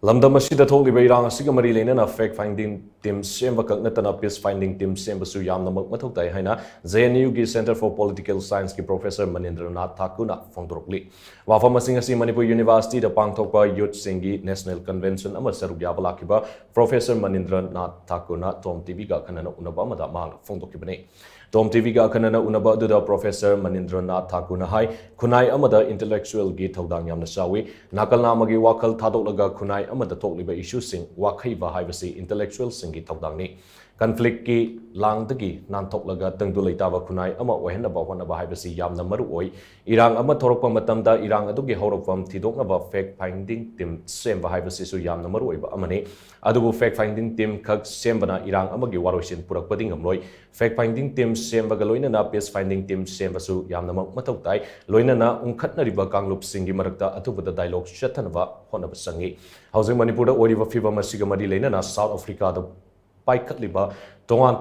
Lamdam asida tholiba irang asiga mari leinana fact finding team semba kaknatana peace finding team semba su yamna mathau tai haina JNU gi Center for Political Science ki Professor Manindra Thakuna phongdorokli wafam asing asi Manipur University da pangthokpa youth singi National Convention ama saruk yaba lakiba Professor Manindra Thakuna TOMTV ga khanana unaba amada mang phongdokibani TOMTV ga khanana unaba duda Professor Manindra Thakuna hai khunai amada intellectual gi thodang yamna sawi nakalna amagi wakal thadolaga khunai amada tokliba issue sing wakhaiba haibasi intellectual singi thodangni conflict ki langdagi nantoklaga tangdu leitaba khunai ama ohenaba honaba haibasi yamna maru oi irang ama thorokpa matamda irang adugi horokpam thidoknaba fact finding team semba haibasi su yamna maru oiba amani adubu fact finding team khak sembana irang amagi waroisin purakpadi ngamloi fact finding team semba ga loinana peace finding team semba su yamna mathau tai loinana ungkhatnariba kanglup singi marakta atubada dialogue shathanaba honaba sangi housing Manipur da oriba fiba masiga mari leinana South Africa da paikhatliba tongan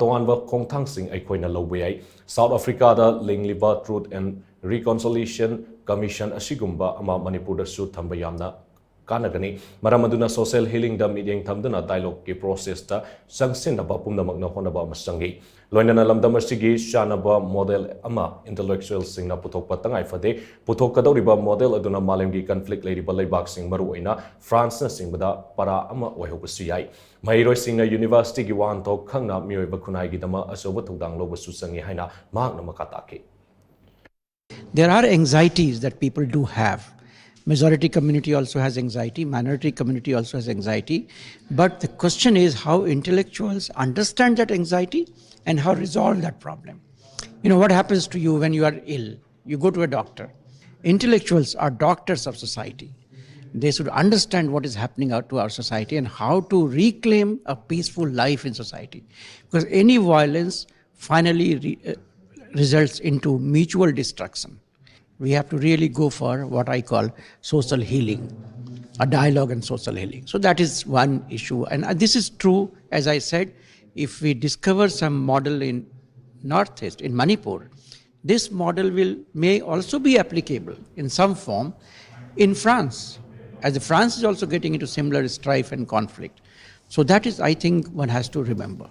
khongthang sing aikoina lobei South Africa da lingliba Truth and Reconciliation Commission asigumba ama Manipur da su thamba yamna kanagani maramaduna social healing da meeting thamduna dialogue ki process ta sangsinaba pumnamakna honaba masangi loinana lamdam asigi shanaba model ama intellectual singna puthokpa tangai fade puthokadoriba model aduna malemgi conflict leiriba leibak sing maru oina France na singbada para ama oihobasi yai mairoi singa university gi wan to khangna mioiba khunai gi dama asoba thodang loba su sangi haina mahakna makatake. There are anxieties that people do have. Majority community also has anxiety, minority community also has anxiety. But the question is how intellectuals understand that anxiety and how resolve that problem. You know, what happens to you when you are ill? You go to a doctor. Intellectuals are doctors of society. They should understand what is happening out to our society and how to reclaim a peaceful life in society. Because any violence finally results into mutual destruction. We have to really go for what I call social healing, a dialogue and social healing. So that is one issue. And this is true, as I said, if we discover some model in Northeast, in Manipur, this model may also be applicable in some form in France, as France is also getting into similar strife and conflict. So that is, I think, one has to remember.